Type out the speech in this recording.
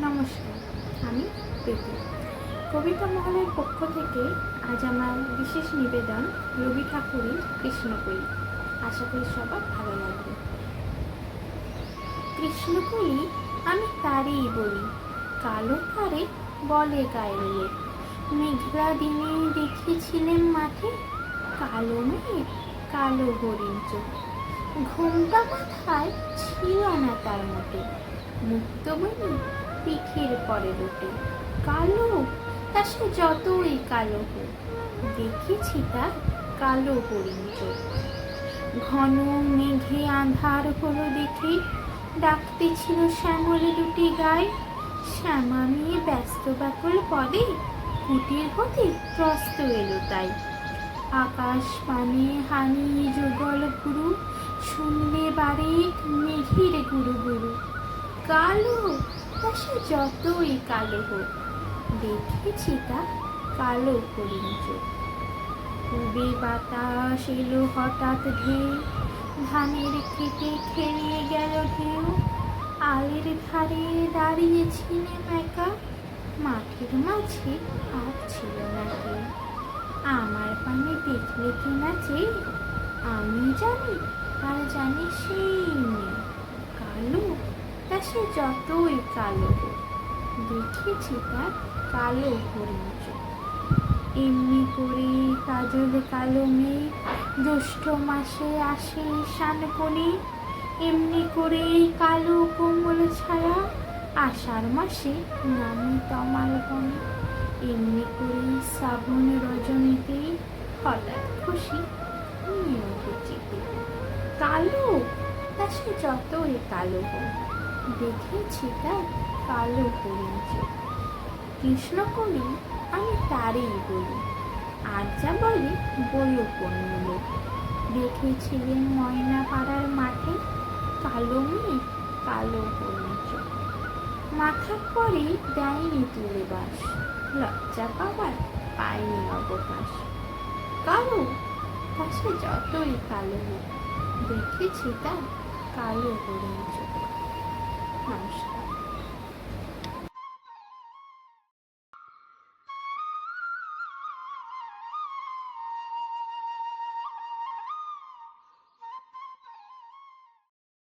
নমস্কার, আমি প্রীতি। কবিতা মহলের পক্ষ থেকে আজ আমার বিশেষ নিবেদন রবি ঠাকুরের কৃষ্ণকলি। আশা করি সবার ভালো লাগবে। কৃষ্ণকলি আমি তারই বলি, কালো তারে বলে গায়ে। মেঘলা দিনে দেখেছিলেন মাঠে কালো মেঘ, কালো হরিণ চোখ। ঘোমটা মাথায় ছিল না তার মোটে, মুক্তমণি পিঠের পরে লোটে। কালো তা সে যতই কালো হোক, দেখেছি তার কালো হরিণ চোখ। ঘন মেঘে আঁধার হলো দেখে ডাকতে ছিল শ্যামলে দুটি গায়ে। শ্যামা মেয়ে ব্যস্ত ব্যাকুল পদে কুটির হতে ত্রস্ত এলো তাই। আকাশ পানে হানি যুগল গুরু, শুনলে বারেক মেঘের গুরু গুরু। কালো তা সে যতই কালো হোক, দেখেছি তা কালো হরিণ চোখ। পূবে বাতাস এলো হঠাৎ ঢেউ, ধানের খেতে খেলিয়ে গেল ঢেউ। আলের ধারে দাঁড়িয়েছিলেন একা, মাঠের মাঝে আর ছিল না কেউ। আমার পানে দেখলে কিনা চেয়ে, আমি জানি আর জানি সেই নেই। কালো তা সে যতই কালো হোক, দেখেছি তার কালো হরিণ চোখ। এমনি করে কাজল কালো মেঘ জ্যৈষ্ঠ মাসে আসে শানকনি। এমনি করে কালো কোমল ছায়া আষাঢ় মাসে নামে তমাল বনে। এমনি করে শ্রাবণ রজনীতে হঠাৎ খুশি নিয়ে চিতে। কালো তা সে যতই কালো হোক, দেখেছি তার কালো হরিণ চোখ। কৃষ্ণকলি আমি তারই বলি, আর যা বলে বইও পণ্য লোক। দেখেছিলেন ময়না পাড়ার মাঠে কালো মেয়ে, কালো হরিণ চোখ। মাথার পরে দেয়নি তুলে বাস, লজ্জা পাবার পায়নি অবকাশ। কালো তা সে যতই কালো হোক, দেখেছি তার কালো হরিণ চোখ। নমস্কার।